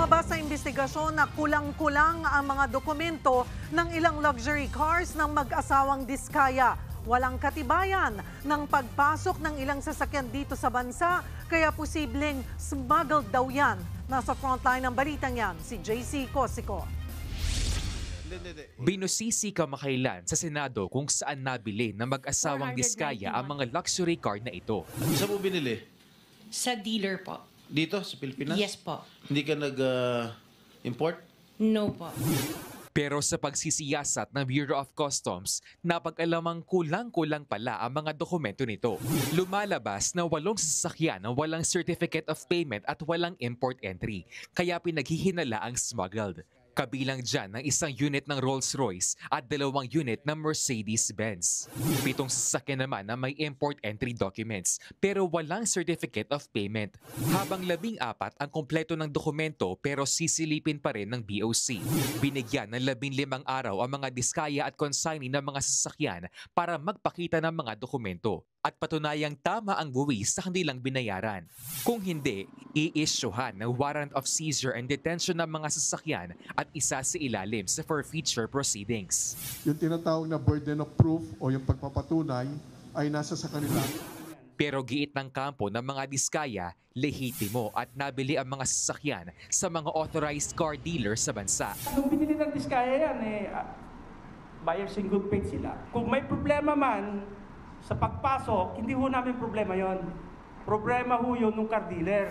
Lumabas sa investigasyon na kulang-kulang ang mga dokumento ng ilang luxury cars ng mag-asawang Diskaya. Walang katibayan ng pagpasok ng ilang sasakyan dito sa bansa, kaya posibleng smuggled daw yan. Nasa frontline ng balitang yan, si JC Cosico. Binusisi kamakailan sa Senado kung saan nabili ng mag-asawang Diskaya ang mga luxury car na ito. Saan mo binili? Sa dealer po. Dito, sa Pilipinas? Yes po. Hindi ka nag-import? No po. Pero sa pagsisiyasat ng Bureau of Customs, napag-alamang kulang-kulang pala ang mga dokumento nito. Lumalabas na 8 sasakyan na walang certificate of payment at walang import entry, kaya pinaghihinala ang smuggled. Kabilang dyan ng 1 unit ng Rolls-Royce at 2 unit ng Mercedes-Benz. 7 sasakyan naman na may import entry documents pero walang certificate of payment. Habang 14 ang kompleto ng dokumento pero sisilipin pa rin ng BOC. Binigyan ng 15 araw ang mga Diskaya at consignee ng mga sasakyan para magpakita ng mga dokumento at patunayang tama ang buwis sa kanilang binayaran. Kung hindi, i-issuehan ng warrant of seizure and detention ng mga sasakyan at isa sa ilalim sa forfeiture proceedings. Yung tinatawag na burden of proof o yung pagpapatunay ay nasa sa kanila. Pero giit ng kampo ng mga Diskaya, lehitimo at nabili ang mga sasakyan sa mga authorized car dealer sa bansa. Nung binili ng Diskaya yan, buyers in good faith sila. Kung may problema man sa pagpasok, hindi ho namin problema yon. Problema ho yun ng car dealer.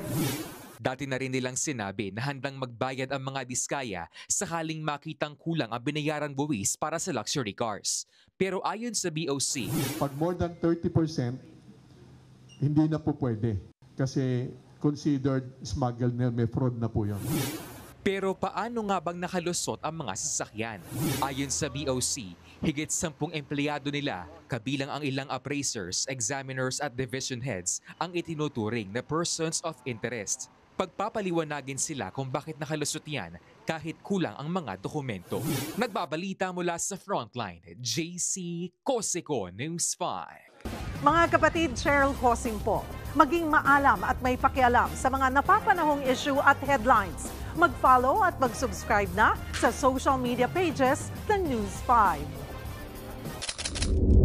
Dati na rin nilang sinabi na handang magbayad ang mga Diskaya sakaling makitang kulang ang binayarang buwis para sa luxury cars. Pero ayon sa BOC, Pag more than 30%, hindi na po pwede. Kasi considered smuggled na may fraud na po yun. pero paano nga bang nakalusot ang mga sasakyan? Ayon sa BOC, higit 10 empleyado nila, kabilang ang ilang appraisers, examiners at division heads, ang itinuturing na persons of interest. Pagpapaliwanagin sila kung bakit nakalusot yan kahit kulang ang mga dokumento. Nagbabalita mula sa Frontline, JC Cosico, News 5. Mga kapatid, Cheryl Cosing po. Maging maalam at may pakialam sa mga napapanahong issue at headlines. Mag-follow at mag-subscribe na sa social media pages ng News 5.